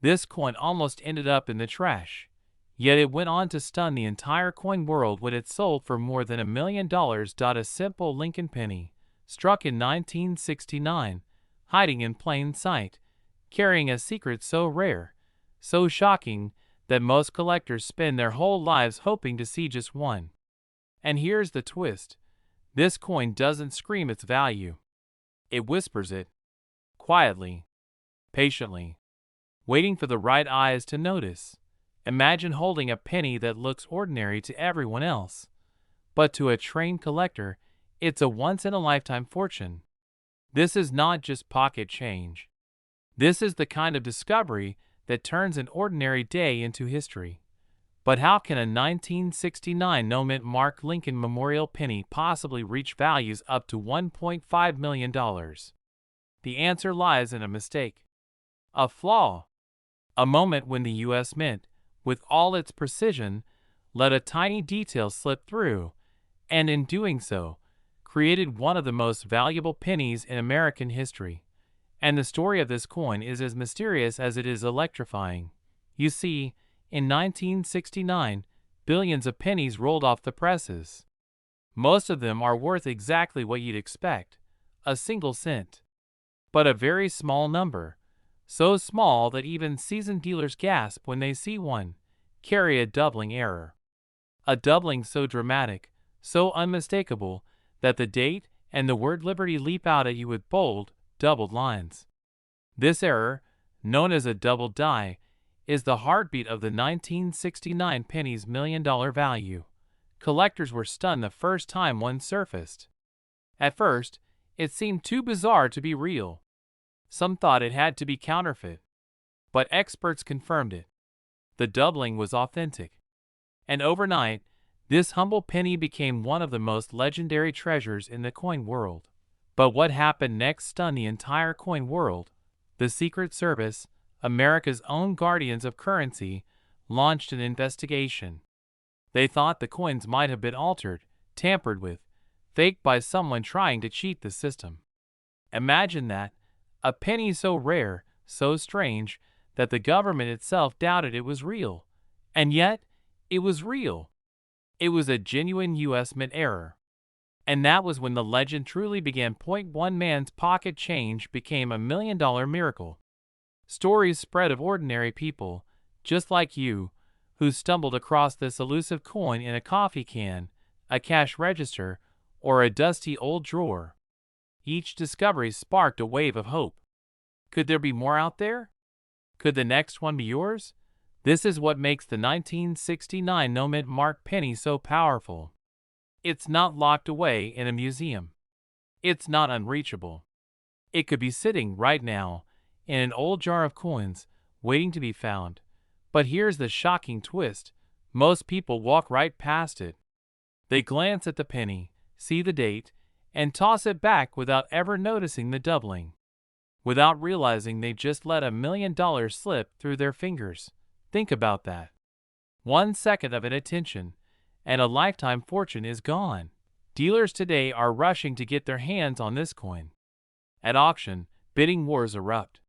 This coin almost ended up in the trash. Yet it went on to stun the entire coin world when it sold for more than $1 million. A simple Lincoln penny, struck in 1969, hiding in plain sight, carrying a secret so rare, so shocking, that most collectors spend their whole lives hoping to see just one. And here's the twist. This coin doesn't scream its value. It whispers it. Quietly. Patiently. Waiting for the right eyes to notice. Imagine holding a penny that looks ordinary to everyone else. But to a trained collector, it's a once-in-a-lifetime fortune. This is not just pocket change. This is the kind of discovery that turns an ordinary day into history. But how can a 1969 no-mint Mark Lincoln Memorial penny possibly reach values up to $1.5 million? The answer lies in a mistake. A flaw. A moment when the U.S. Mint, with all its precision, let a tiny detail slip through, and in doing so, created one of the most valuable pennies in American history. And the story of this coin is as mysterious as it is electrifying. You see, in 1969, billions of pennies rolled off the presses. Most of them are worth exactly what you'd expect, a single cent. But a very small number, so small that even seasoned dealers gasp when they see one, carry a doubling error. A doubling so dramatic, so unmistakable, that the date and the word Liberty leap out at you with bold, doubled lines. This error, known as a double die, is the heartbeat of the 1969 penny's $1 million value. Collectors were stunned the first time one surfaced. At first, it seemed too bizarre to be real. Some thought it had to be counterfeit. But experts confirmed it. The doubling was authentic. And overnight, this humble penny became one of the most legendary treasures in the coin world. But what happened next stunned the entire coin world. The Secret Service, America's own guardians of currency, launched an investigation. They thought the coins might have been altered, tampered with, faked by someone trying to cheat the system. Imagine that, a penny so rare, so strange, that the government itself doubted it was real. And yet, it was real. It was a genuine U.S. Mint error. And that was when the legend truly began. One man's pocket change became $1 million miracle. Stories spread of ordinary people, just like you, who stumbled across this elusive coin in a coffee can, a cash register, or a dusty old drawer. Each discovery sparked a wave of hope. Could there be more out there? Could the next one be yours? This is what makes the 1969 no-mint Mark penny so powerful. It's not locked away in a museum. It's not unreachable. It could be sitting right now in an old jar of coins, waiting to be found. But here's the shocking twist. Most people walk right past it. They glance at the penny, see the date, and toss it back without ever noticing the doubling. Without realizing they just let $1 million slip through their fingers. Think about that. 1 second of inattention, and a lifetime fortune is gone. Dealers today are rushing to get their hands on this coin. At auction, bidding wars erupt.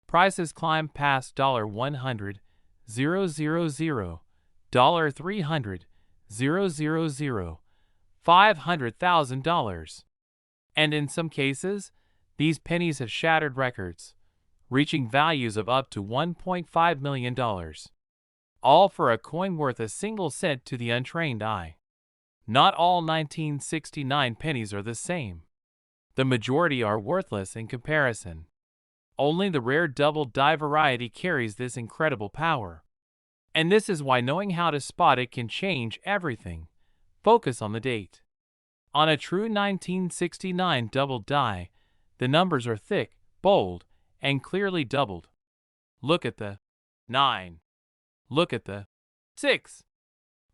Prices climb past $100,000, $300,000, $000, $500,000. And in some cases, these pennies have shattered records, reaching values of up to $1.5 million. All for a coin worth a single cent to the untrained eye. Not all 1969 pennies are the same. The majority are worthless in comparison. Only the rare double die variety carries this incredible power. And this is why knowing how to spot it can change everything. Focus on the date. On a true 1969 double die, the numbers are thick, bold, and clearly doubled. Look at the 9. Look at the 6.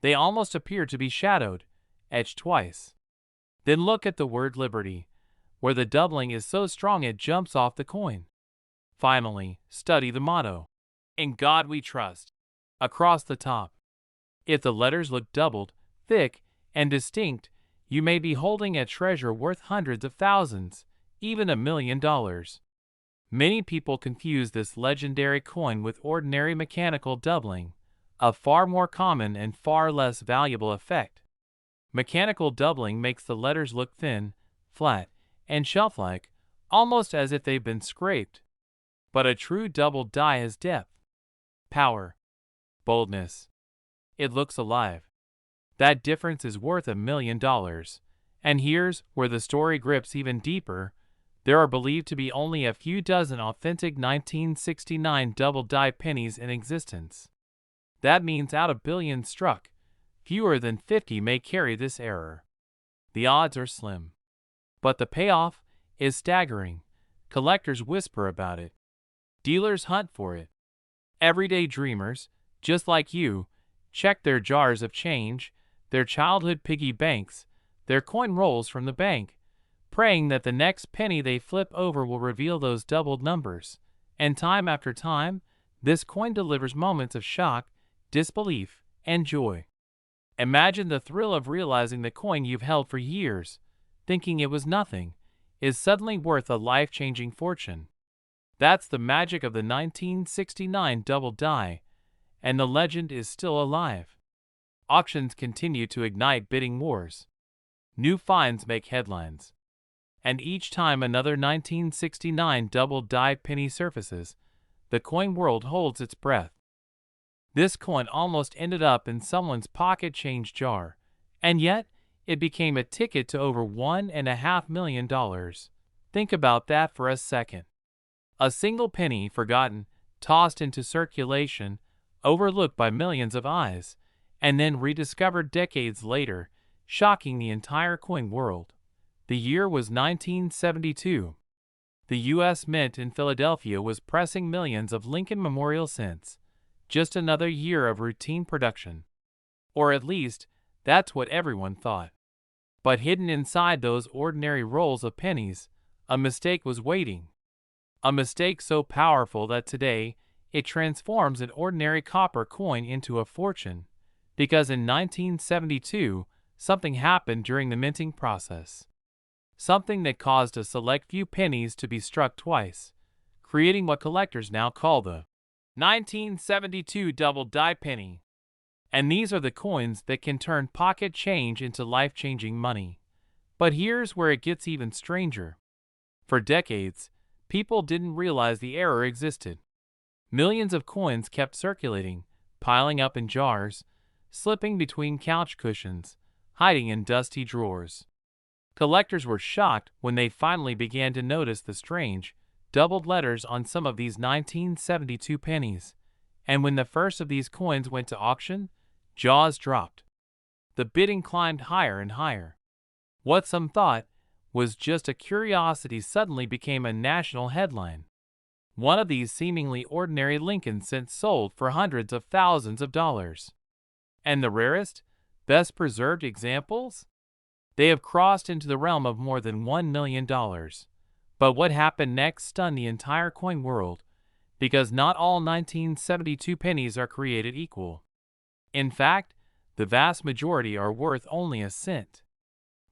They almost appear to be shadowed, etched twice. Then look at the word Liberty, where the doubling is so strong it jumps off the coin. Finally, study the motto, "In God We Trust," across the top. If the letters look doubled, thick, and distinct, you may be holding a treasure worth hundreds of thousands, even $1 million. Many people confuse this legendary coin with ordinary mechanical doubling, a far more common and far less valuable effect. Mechanical doubling makes the letters look thin, flat, and shelf-like, almost as if they've been scraped. But a true doubled die has depth, power, boldness. It looks alive. That difference is worth $1 million. And here's where the story grips even deeper. There are believed to be only a few dozen authentic 1969 double die pennies in existence. That means out of billions struck, fewer than 50 may carry this error. The odds are slim. But the payoff is staggering. Collectors whisper about it. Dealers hunt for it. Everyday dreamers, just like you, check their jars of change, their childhood piggy banks, their coin rolls from the bank, praying that the next penny they flip over will reveal those doubled numbers. And time after time, this coin delivers moments of shock, disbelief, and joy. Imagine the thrill of realizing the coin you've held for years, thinking it was nothing, is suddenly worth a life-changing fortune. That's the magic of the 1969 double die, and the legend is still alive. Auctions continue to ignite bidding wars. New finds make headlines. And each time another 1969 double die penny surfaces, the coin world holds its breath. This coin almost ended up in someone's pocket change jar, and yet it became a ticket to over $1.5 million. Think about that for a second. A single penny forgotten, tossed into circulation, overlooked by millions of eyes, and then rediscovered decades later, shocking the entire coin world. The year was 1972. The U.S. Mint in Philadelphia was pressing millions of Lincoln Memorial cents. Just another year of routine production. Or at least, that's what everyone thought. But hidden inside those ordinary rolls of pennies, a mistake was waiting. A mistake so powerful that today, it transforms an ordinary copper coin into a fortune. Because in 1972, something happened during the minting process. Something that caused a select few pennies to be struck twice, creating what collectors now call the 1972 double die penny. And these are the coins that can turn pocket change into life-changing money. But here's where it gets even stranger. For decades, people didn't realize the error existed. Millions of coins kept circulating, piling up in jars, slipping between couch cushions, hiding in dusty drawers. Collectors were shocked when they finally began to notice the strange, doubled letters on some of these 1972 pennies. And when the first of these coins went to auction, jaws dropped. The bidding climbed higher and higher. What some thought was just a curiosity suddenly became a national headline. One of these seemingly ordinary Lincoln cents sold for hundreds of thousands of dollars. And the rarest, best preserved examples? They have crossed into the realm of more than $1 million. But what happened next stunned the entire coin world, because not all 1972 pennies are created equal. In fact, the vast majority are worth only a cent.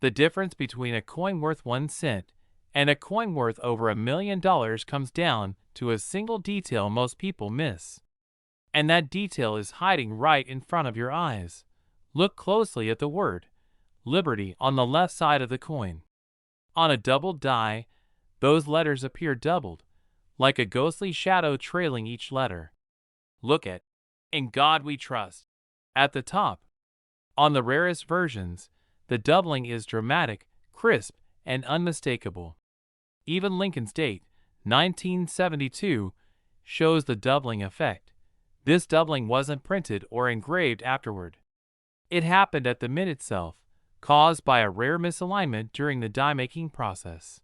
The difference between a coin worth 1 cent and a coin worth over $1 million comes down to a single detail most people miss. And that detail is hiding right in front of your eyes. Look closely at the word Liberty on the left side of the coin. On a doubled die, those letters appear doubled, like a ghostly shadow trailing each letter. Look at In God We Trust at the top. On the rarest versions, the doubling is dramatic, crisp, and unmistakable. Even Lincoln's date, 1972, shows the doubling effect. This doubling wasn't printed or engraved afterward. It happened at the mint itself, caused by a rare misalignment during the die-making process.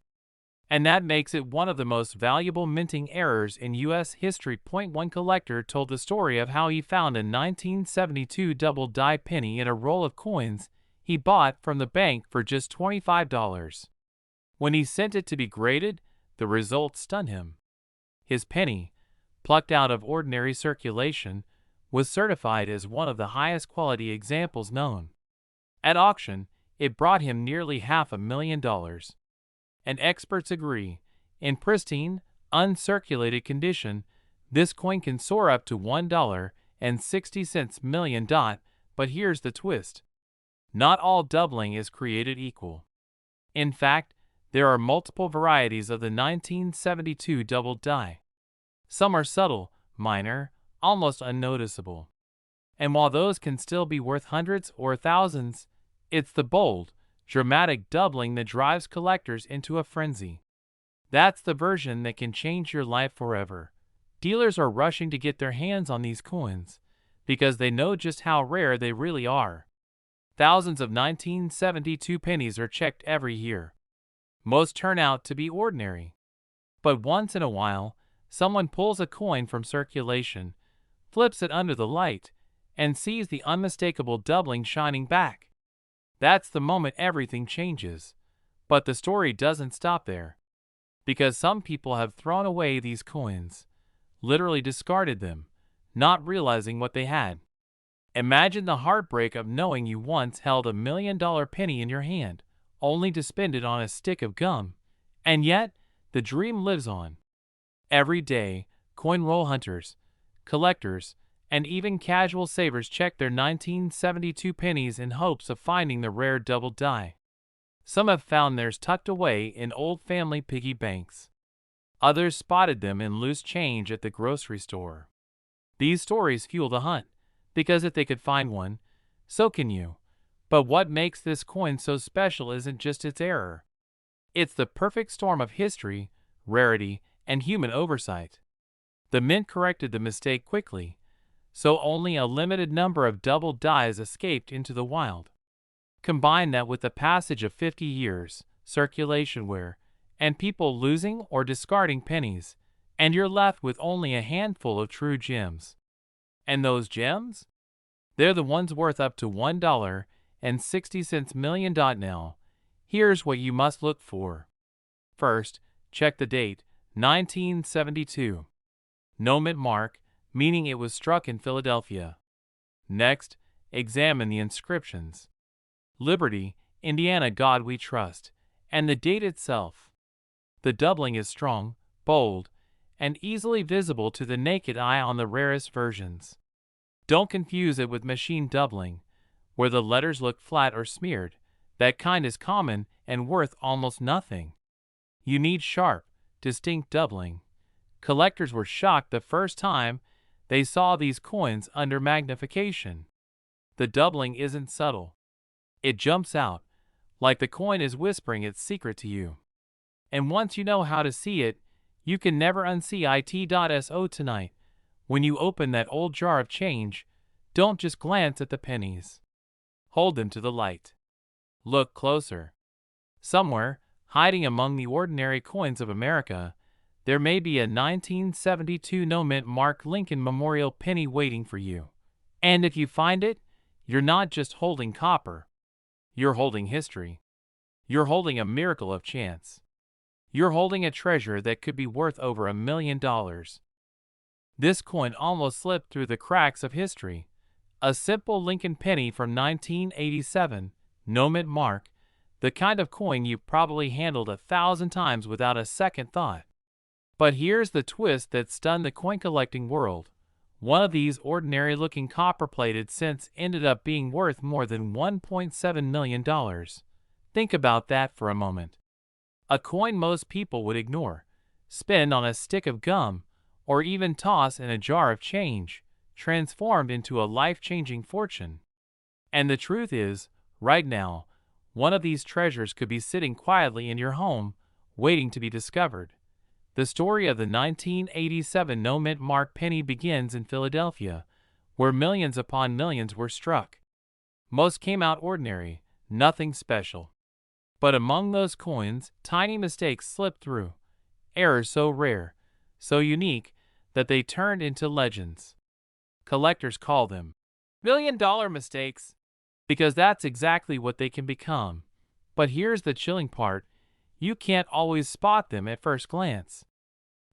And that makes it one of the most valuable minting errors in U.S. history. One collector told the story of how he found a 1972 double die penny in a roll of coins he bought from the bank for just $25. When he sent it to be graded, the results stunned him. His penny, plucked out of ordinary circulation, was certified as one of the highest quality examples known. At auction, it brought him nearly $500,000. And experts agree, in pristine, uncirculated condition, this coin can soar up to $1.60 million. But here's the twist. Not all doubling is created equal. In fact, there are multiple varieties of the 1972 doubled die. Some are subtle, minor, almost unnoticeable. And while those can still be worth hundreds or thousands, it's the bold, dramatic doubling that drives collectors into a frenzy. That's the version that can change your life forever. Dealers are rushing to get their hands on these coins because they know just how rare they really are. Thousands of 1972 pennies are checked every year. Most turn out to be ordinary. But once in a while, someone pulls a coin from circulation, flips it under the light, and sees the unmistakable doubling shining back. That's the moment everything changes. But the story doesn't stop there. Because some people have thrown away these coins, literally discarded them, not realizing what they had. Imagine the heartbreak of knowing you once held $1 million penny in your hand, only to spend it on a stick of gum. And yet, the dream lives on. Every day, coin roll hunters, collectors, and even casual savers check their 1972 pennies in hopes of finding the rare double die. Some have found theirs tucked away in old family piggy banks. Others spotted them in loose change at the grocery store. These stories fuel the hunt, because if they could find one, so can you. But what makes this coin so special isn't just its error. It's the perfect storm of history, rarity, and human oversight. The mint corrected the mistake quickly, so only a limited number of double dies escaped into the wild. Combine that with the passage of 50 years, circulation wear, and people losing or discarding pennies, and you're left with only a handful of true gems. And those gems? They're the ones worth up to $1.60 million. Now, here's what you must look for. First, check the date, 1972. No mint mark, meaning it was struck in Philadelphia. Next, examine the inscriptions. Liberty, Indiana, God we trust, and the date itself. The doubling is strong, bold, and easily visible to the naked eye on the rarest versions. Don't confuse it with machine doubling, where the letters look flat or smeared. That kind is common and worth almost nothing. You need sharp, distinct doubling. Collectors were shocked the first time they saw these coins under magnification. The doubling isn't subtle. It jumps out, like the coin is whispering its secret to you. And once you know how to see it, you can never unsee it. So tonight, when you open that old jar of change, don't just glance at the pennies. Hold them to the light. Look closer. Somewhere, hiding among the ordinary coins of America, there may be a 1972 no mint mark Lincoln Memorial penny waiting for you. And if you find it, you're not just holding copper. You're holding history. You're holding a miracle of chance. You're holding a treasure that could be worth over $1 million. This coin almost slipped through the cracks of history. A simple Lincoln penny from 1987, no mint mark, the kind of coin you probably handled 1,000 times without a second thought. But here's the twist that stunned the coin collecting world. One of these ordinary-looking copper-plated cents ended up being worth more than $1.7 million. Think about that for a moment. A coin most people would ignore, spend on a stick of gum, or even toss in a jar of change, transformed into a life-changing fortune. And the truth is, right now, one of these treasures could be sitting quietly in your home, waiting to be discovered. The story of the 1987 no mint mark penny begins in Philadelphia, where millions upon millions were struck. Most came out ordinary, nothing special. But among those coins, tiny mistakes slipped through, errors so rare, so unique, that they turned into legends. Collectors call them million-dollar mistakes, because that's exactly what they can become. But here's the chilling part. You can't always spot them at first glance.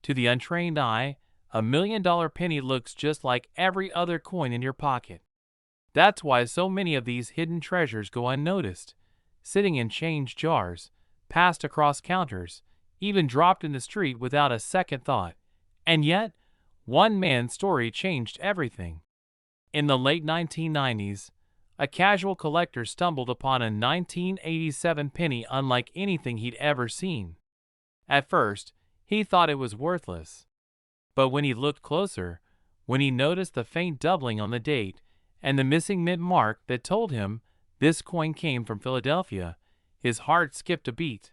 To the untrained eye, a $1 million penny looks just like every other coin in your pocket. That's why so many of these hidden treasures go unnoticed, sitting in change jars, passed across counters, even dropped in the street without a second thought. And yet, one man's story changed everything. In the late 1990s, a casual collector stumbled upon a 1987 penny unlike anything he'd ever seen. At first, he thought it was worthless. But when he looked closer, when he noticed the faint doubling on the date and the missing mint mark that told him this coin came from Philadelphia, his heart skipped a beat.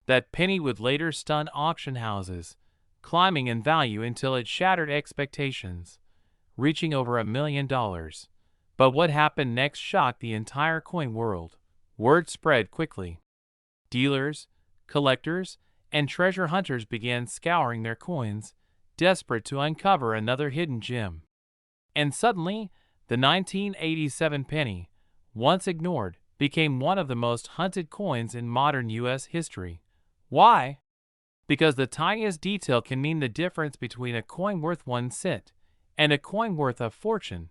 That penny would later stun auction houses, climbing in value until it shattered expectations, reaching over $1 million. But what happened next shocked the entire coin world. Word spread quickly. Dealers, collectors, and treasure hunters began scouring their coins, desperate to uncover another hidden gem. And suddenly, the 1987 penny, once ignored, became one of the most hunted coins in modern U.S. history. Why? Because the tiniest detail can mean the difference between a coin worth 1 cent and a coin worth a fortune.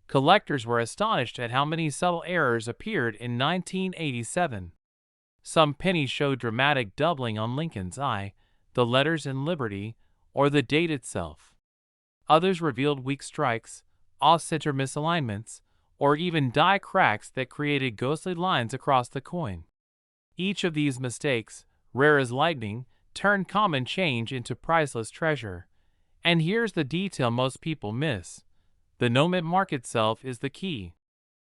Collectors were astonished at how many subtle errors appeared in 1987. Some pennies showed dramatic doubling on Lincoln's eye, the letters in Liberty, or the date itself. Others revealed weak strikes, off-center misalignments, or even die cracks that created ghostly lines across the coin. Each of these mistakes, rare as lightning, turned common change into priceless treasure. And here's the detail most people miss. The no-mint mark itself is the key.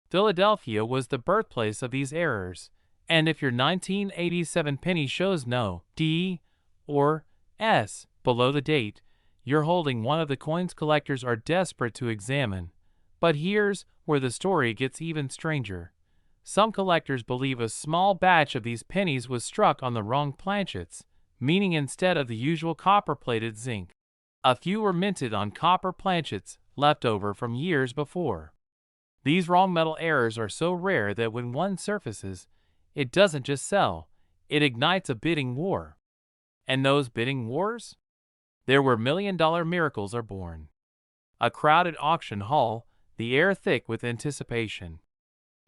Philadelphia was the birthplace of these errors, and if your 1987 penny shows no D or S below the date, you're holding one of the coins collectors are desperate to examine. But here's where the story gets even stranger. Some collectors believe a small batch of these pennies was struck on the wrong planchets, meaning instead of the usual copper-plated zinc, a few were minted on copper planchets left over from years before. These wrong metal errors are so rare that when one surfaces, it doesn't just sell, it ignites a bidding war. And those bidding wars? There where million-dollar miracles are born. A crowded auction hall, the air thick with anticipation.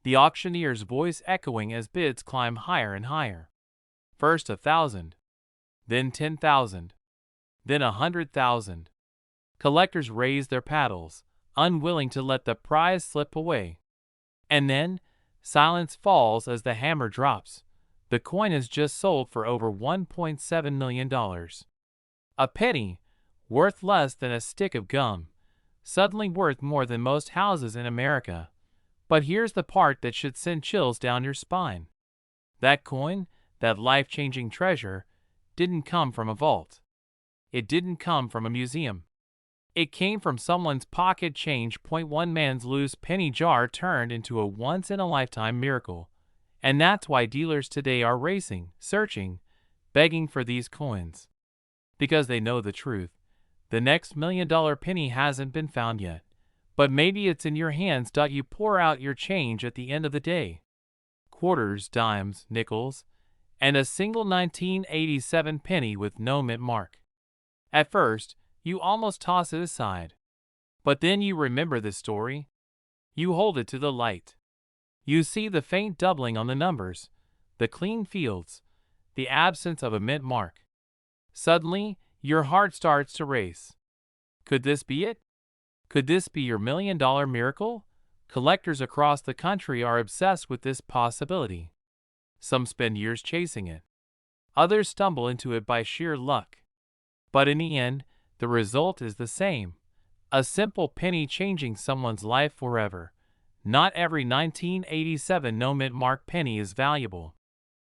The auctioneer's voice echoing as bids climb higher and higher. First 1,000, then 10,000, then 100,000. Collectors raise their paddles, unwilling to let the prize slip away. And then, silence falls as the hammer drops. The coin is just sold for over $1.7 million. A penny, worth less than a stick of gum, suddenly worth more than most houses in America. But here's the part that should send chills down your spine. That coin, that life-changing treasure, didn't come from a vault. It didn't come from a museum. It came from someone's pocket change. One man's loose penny jar turned into a once-in-a-lifetime miracle. And that's why dealers today are racing, searching, begging for these coins. Because they know the truth. The next $1 million penny hasn't been found yet. But maybe it's in your hands. You pour out your change at the end of the day. Quarters, dimes, nickels, and a single 1987 penny with no mint mark. At first, you almost toss it aside. But then you remember this story. You hold it to the light. You see the faint doubling on the numbers, the clean fields, the absence of a mint mark. Suddenly, your heart starts to race. Could this be it? Could this be your $1 million miracle? Collectors across the country are obsessed with this possibility. Some spend years chasing it. Others stumble into it by sheer luck. But in the end, the result is the same. A simple penny changing someone's life forever. Not every 1987 no-mint mark penny is valuable.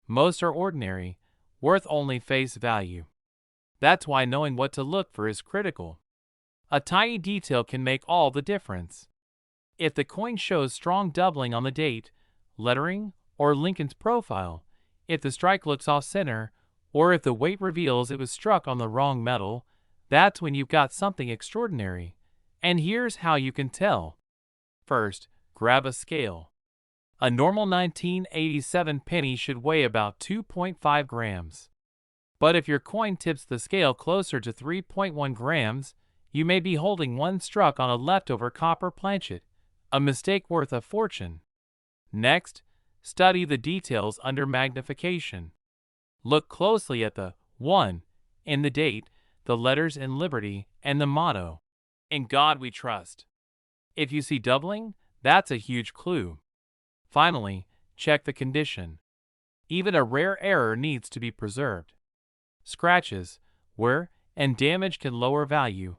Most are ordinary, worth only face value. That's why knowing what to look for is critical. A tiny detail can make all the difference. If the coin shows strong doubling on the date, lettering, or Lincoln's profile, if the strike looks off-center, or if the weight reveals it was struck on the wrong metal, that's when you've got something extraordinary. And here's how you can tell. First, grab a scale. A normal 1987 penny should weigh about 2.5 grams. But if your coin tips the scale closer to 3.1 grams, you may be holding one struck on a leftover copper planchet, a mistake worth a fortune. Next, study the details under magnification. Look closely at the 1. In the date, the letters in Liberty, and the motto, "In God We Trust." If you see doubling, that's a huge clue. Finally, check the condition. Even a rare error needs to be preserved. Scratches, wear, and damage can lower value,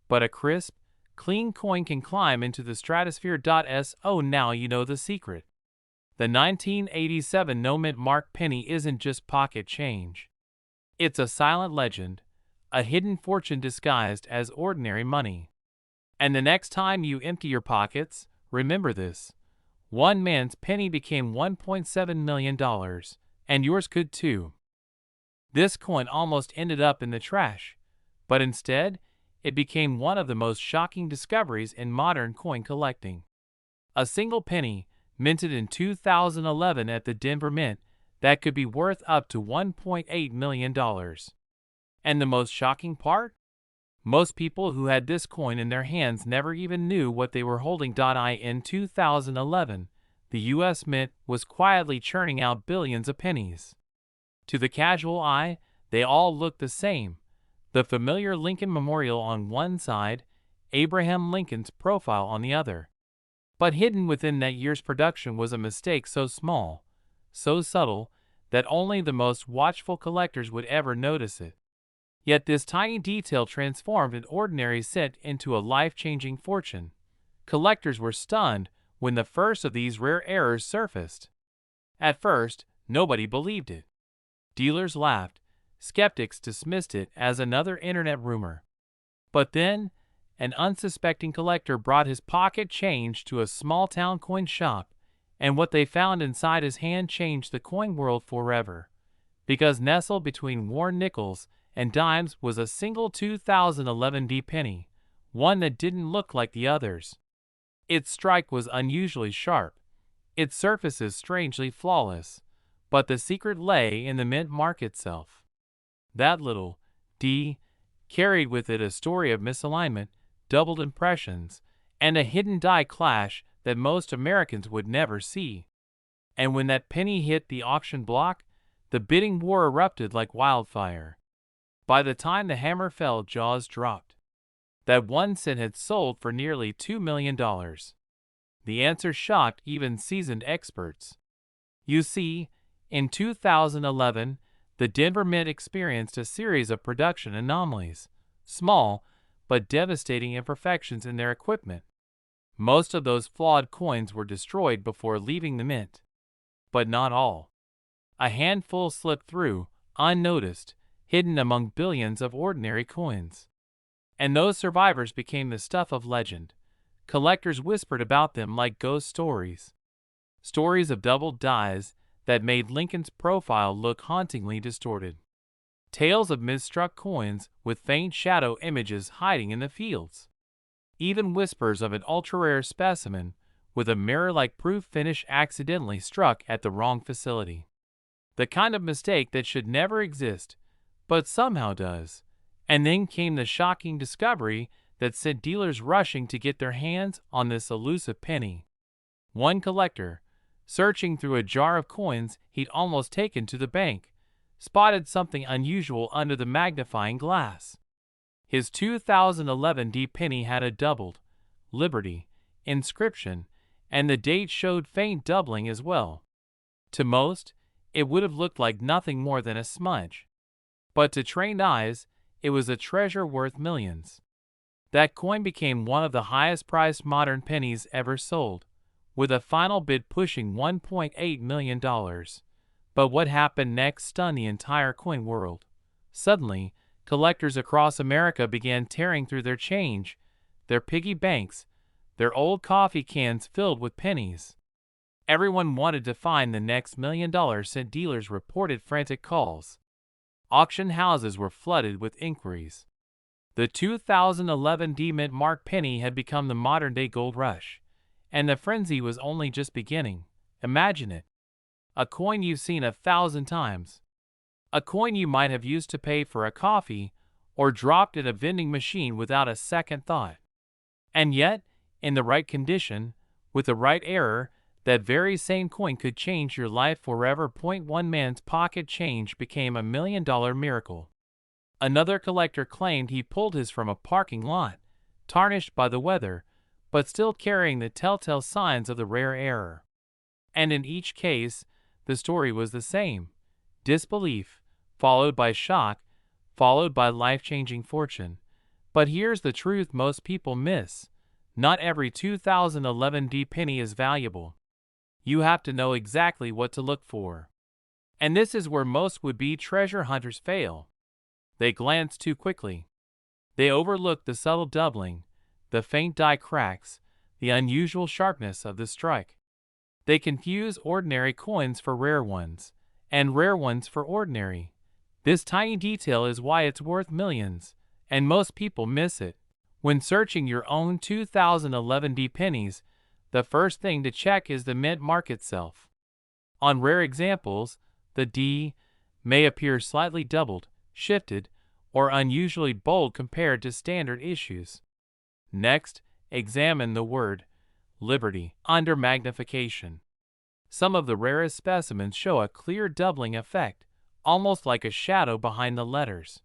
but a crisp, clean coin can climb into the stratosphere. So now you know the secret. The 1987 no-mint mark penny isn't just pocket change. It's a silent legend, a hidden fortune disguised as ordinary money. And the next time you empty your pockets, remember this. One man's penny became $1.7 million, and yours could too. This coin almost ended up in the trash, but instead, it became one of the most shocking discoveries in modern coin collecting. A single penny, minted in 2011 at the Denver Mint, that could be worth up to $1.8 million. And the most shocking part? Most people who had this coin in their hands never even knew what they were holding. In 2011, the U.S. Mint was quietly churning out billions of pennies. To the casual eye, they all looked the same. The familiar Lincoln Memorial on one side, Abraham Lincoln's profile on the other. But hidden within that year's production was a mistake so small, so subtle, that only the most watchful collectors would ever notice it. Yet this tiny detail transformed an ordinary cent into a life-changing fortune. Collectors were stunned when the first of these rare errors surfaced. At first, nobody believed it. Dealers laughed. Skeptics dismissed it as another internet rumor. But then, an unsuspecting collector brought his pocket change to a small-town coin shop, and what they found inside his hand changed the coin world forever. Because nestled between worn nickels and dimes was a single 2011 D penny, one that didn't look like the others. Its strike was unusually sharp, its surfaces strangely flawless, but the secret lay in the mint mark itself. That little D carried with it a story of misalignment, doubled impressions, and a hidden die clash that most Americans would never see. And when that penny hit the auction block, the bidding war erupted like wildfire. By the time the hammer fell, jaws dropped. That 1 cent had sold for nearly $2 million. The answer shocked even seasoned experts. You see, in 2011, the Denver Mint experienced a series of production anomalies, small but devastating imperfections in their equipment. Most of those flawed coins were destroyed before leaving the mint. But not all. A handful slipped through, unnoticed, hidden among billions of ordinary coins. And those survivors became the stuff of legend. Collectors whispered about them like ghost stories. Stories of doubled dies that made Lincoln's profile look hauntingly distorted. Tales of misstruck coins with faint shadow images hiding in the fields. Even whispers of an ultra-rare specimen with a mirror-like proof finish accidentally struck at the wrong facility. The kind of mistake that should never exist, but somehow does. And then came the shocking discovery that sent dealers rushing to get their hands on this elusive penny. One collector, searching through a jar of coins he'd almost taken to the bank, spotted something unusual under the magnifying glass. His 2011 D penny had a doubled Liberty inscription, and the date showed faint doubling as well. To most, it would have looked like nothing more than a smudge. But to trained eyes, it was a treasure worth millions. That coin became one of the highest-priced modern pennies ever sold, with a final bid pushing $1.8 million. But what happened next stunned the entire coin world. Suddenly, collectors across America began tearing through their change, their piggy banks, their old coffee cans filled with pennies. Everyone wanted to find the next $1 million, sent dealers reported frantic calls. Auction houses were flooded with inquiries. The 2011 D Mint mark penny had become the modern-day gold rush, and the frenzy was only just beginning. Imagine it. A coin you've seen 1,000 times. A coin you might have used to pay for a coffee or dropped in a vending machine without a second thought. And yet, in the right condition, with the right error, That very same coin could change your life forever. One man's pocket change became a $1 million miracle. Another collector claimed he pulled his from a parking lot, tarnished by the weather, but still carrying the telltale signs of the rare error. And in each case, the story was the same: disbelief, followed by shock, followed by life-changing fortune. But here's the truth most people miss: not every 2011 penny is valuable. You have to know exactly what to look for. And this is where most would-be treasure hunters fail. They glance too quickly. They overlook the subtle doubling, the faint die cracks, the unusual sharpness of the strike. They confuse ordinary coins for rare ones, and rare ones for ordinary. This tiny detail is why it's worth millions, and most people miss it. When searching your own 2011 pennies, the first thing to check is the mint mark itself. On rare examples, the D may appear slightly doubled, shifted, or unusually bold compared to standard issues. Next, examine the word Liberty under magnification. Some of the rarest specimens show a clear doubling effect, almost like a shadow behind the letters.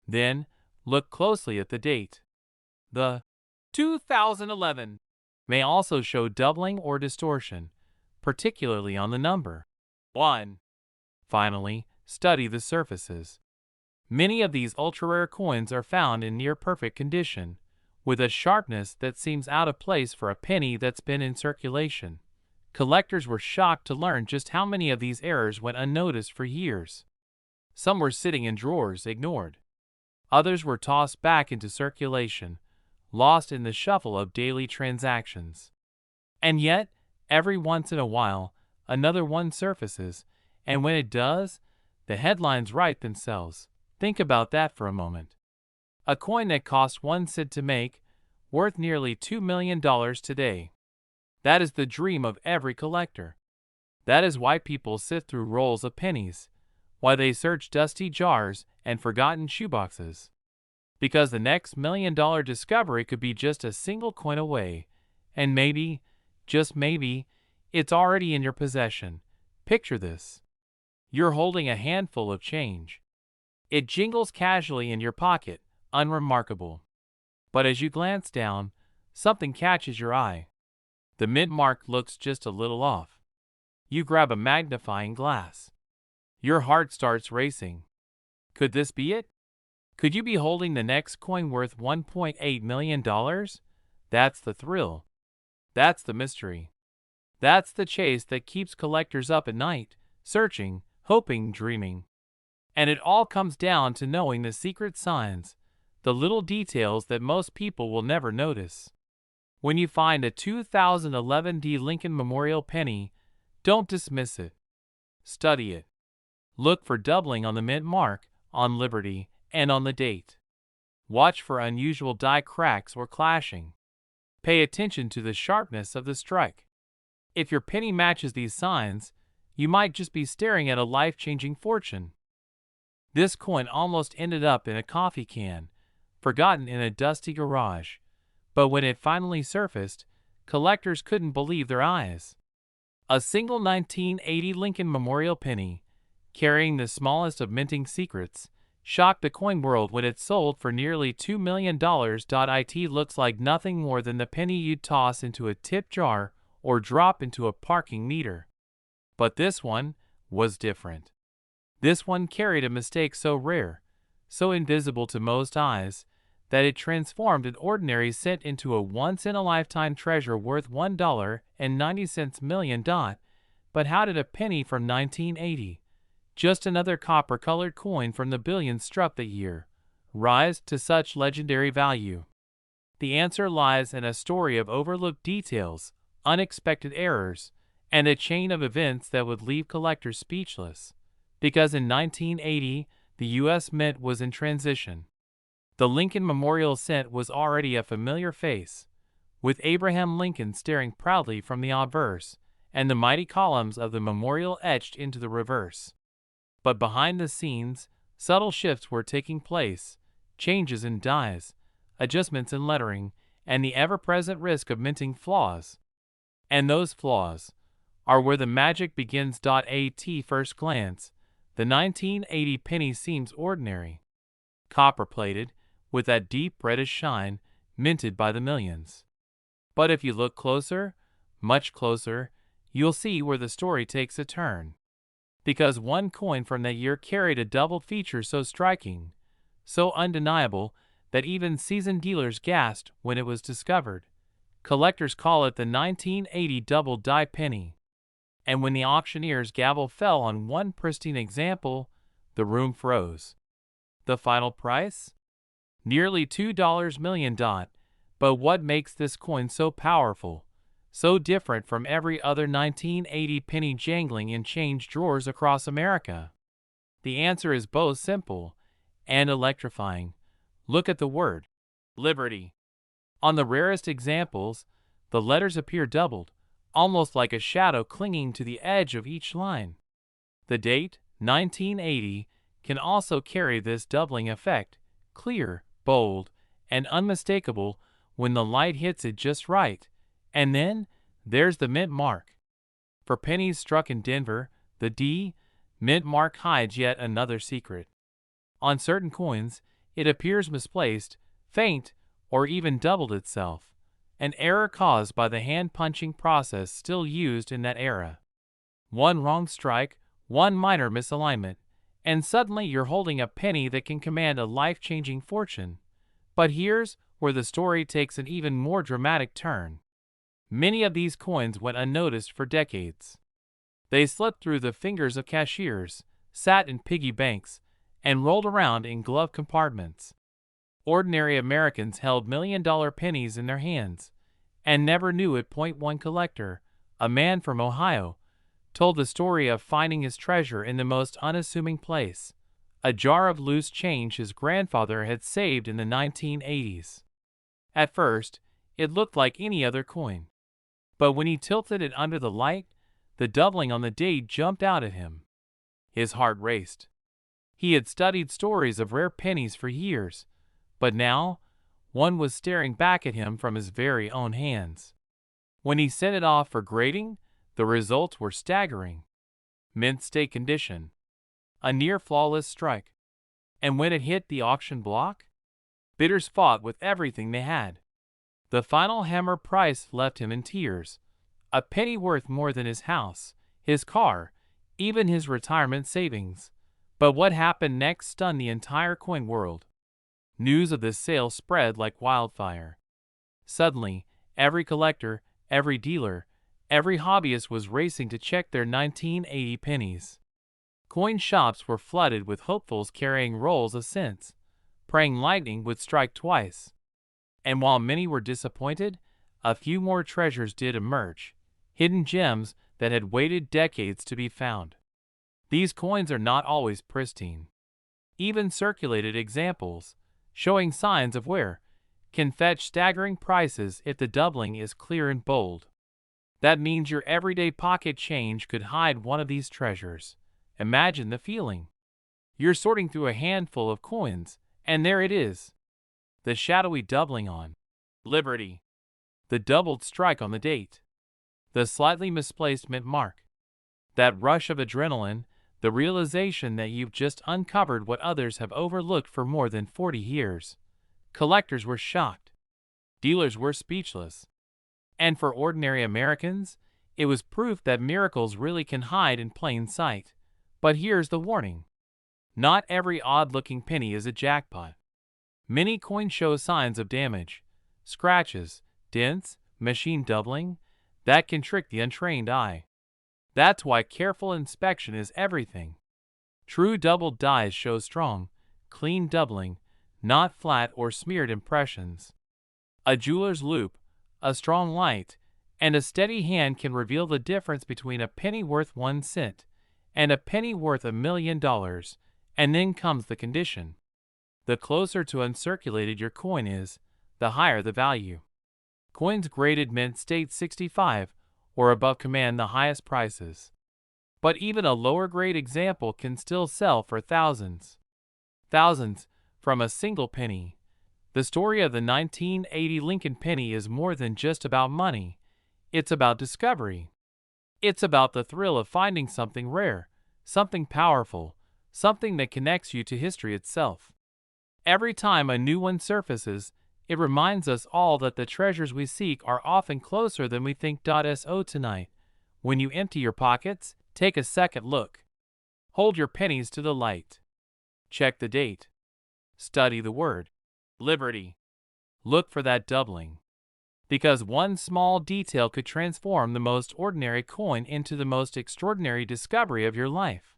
Then, look closely at the date. The 2011 may also show doubling or distortion, particularly on the number 1. Finally, study the surfaces. Many of these ultra-rare coins are found in near-perfect condition, with a sharpness that seems out of place for a penny that's been in circulation. Collectors were shocked to learn just how many of these errors went unnoticed for years. Some were sitting in drawers, ignored. Others were tossed back into circulation, lost in the shuffle of daily transactions. And yet, every once in a while, another one surfaces, and when it does, the headlines write themselves. Think about that for a moment. A coin that cost 1 cent to make, worth nearly $2 million today. That is the dream of every collector. That is why people sift through rolls of pennies, why they search dusty jars and forgotten shoeboxes. Because the next $1 million discovery could be just a single coin away, and maybe, just maybe, it's already in your possession. Picture this. You're holding a handful of change. It jingles casually in your pocket, unremarkable. But as you glance down, something catches your eye. The mint mark looks just a little off. You grab a magnifying glass. Your heart starts racing. Could this be it? Could you be holding the next coin worth $1.8 million? That's the thrill. That's the mystery. That's the chase that keeps collectors up at night, searching, hoping, dreaming. And it all comes down to knowing the secret signs, the little details that most people will never notice. When you find a 2011 Lincoln Memorial penny, don't dismiss it. Study it. Look for doubling on the mint mark, on Liberty, and on the date. Watch for unusual die cracks or clashing. Pay attention to the sharpness of the strike. If your penny matches these signs, you might just be staring at a life-changing fortune. This coin almost ended up in a coffee can, forgotten in a dusty garage. But when it finally surfaced, collectors couldn't believe their eyes. A single 1980 Lincoln Memorial penny, carrying the smallest of minting secrets, shocked the coin world when it sold for nearly $2 million. It looks like nothing more than the penny you'd toss into a tip jar or drop into a parking meter. But this one was different. This one carried a mistake so rare, so invisible to most eyes, that it transformed an ordinary cent into a once-in-a-lifetime treasure worth $1.90 million. But how did a penny from 1980, just another copper-colored coin from the billions struck that year, rise to such legendary value? The answer lies in a story of overlooked details, unexpected errors, and a chain of events that would leave collectors speechless. Because in 1980, the U.S. Mint was in transition. The Lincoln Memorial cent was already a familiar face, with Abraham Lincoln staring proudly from the obverse, and the mighty columns of the memorial etched into the reverse. But behind the scenes, subtle shifts were taking place, changes in dies, adjustments in lettering, and the ever-present risk of minting flaws. And those flaws, are where the magic begins. At first glance, the 1980 penny seems ordinary. Copper-plated, with that deep reddish shine, minted by the millions. But if you look closer, much closer, you'll see where the story takes a turn. Because one coin from that year carried a double feature so striking, so undeniable, that even seasoned dealers gasped when it was discovered. Collectors call it the 1980 double-die penny. And when the auctioneer's gavel fell on one pristine example, the room froze. The final price? Nearly $2 million. But what makes this coin so powerful, so different from every other 1980 penny jangling in change drawers across America? The answer is both simple and electrifying. Look at the word, Liberty. On the rarest examples, the letters appear doubled, almost like a shadow clinging to the edge of each line. The date, 1980, can also carry this doubling effect, clear, bold, and unmistakable when the light hits it just right. And then, there's the mint mark. For pennies struck in Denver, the D mint mark hides yet another secret. On certain coins, it appears misplaced, faint, or even doubled itself, an error caused by the hand-punching process still used in that era. One wrong strike, one minor misalignment, and suddenly you're holding a penny that can command a life-changing fortune. But here's where the story takes an even more dramatic turn. Many of these coins went unnoticed for decades. They slipped through the fingers of cashiers, sat in piggy banks, and rolled around in glove compartments. Ordinary Americans held million-dollar pennies in their hands and never knew it. One collector, a man from Ohio, told the story of finding his treasure in the most unassuming place, a jar of loose change his grandfather had saved in the 1980s. At first, it looked like any other coin. But when he tilted it under the light, the doubling on the date jumped out at him. His heart raced. He had studied stories of rare pennies for years, but now one was staring back at him from his very own hands. When he sent it off for grading, the results were staggering. Mint state condition. A near-flawless strike. And when it hit the auction block, bidders fought with everything they had. The final hammer price left him in tears. A penny worth more than his house, his car, even his retirement savings. But what happened next stunned the entire coin world. News of this sale spread like wildfire. Suddenly, every collector, every dealer, every hobbyist was racing to check their 1980 pennies. Coin shops were flooded with hopefuls carrying rolls of cents, praying lightning would strike twice. And while many were disappointed, a few more treasures did emerge, hidden gems that had waited decades to be found. These coins are not always pristine. Even circulated examples, showing signs of wear, can fetch staggering prices if the doubling is clear and bold. That means your everyday pocket change could hide one of these treasures. Imagine the feeling. You're sorting through a handful of coins, and there it is. The shadowy doubling on Liberty. The doubled strike on the date. The slightly misplaced mint mark. That rush of adrenaline, the realization that you've just uncovered what others have overlooked for more than 40 years. Collectors were shocked. Dealers were speechless. And for ordinary Americans, it was proof that miracles really can hide in plain sight. But here's the warning. Not every odd-looking penny is a jackpot. Many coins show signs of damage, scratches, dents, machine doubling, that can trick the untrained eye. That's why careful inspection is everything. True doubled dies show strong, clean doubling, not flat or smeared impressions. A jeweler's loupe, a strong light, and a steady hand can reveal the difference between a penny worth 1 cent and a penny worth $1 million, and then comes the condition. The closer to uncirculated your coin is, the higher the value. Coins graded mint state 65 or above command the highest prices. But even a lower grade example can still sell for thousands. Thousands from a single penny. The story of the 1980 Lincoln penny is more than just about money. It's about discovery. It's about the thrill of finding something rare, something powerful, something that connects you to history itself. Every time a new one surfaces, it reminds us all that the treasures we seek are often closer than we think. So tonight, when you empty your pockets, take a second look. Hold your pennies to the light. Check the date. Study the word liberty. Look for that doubling. Because one small detail could transform the most ordinary coin into the most extraordinary discovery of your life.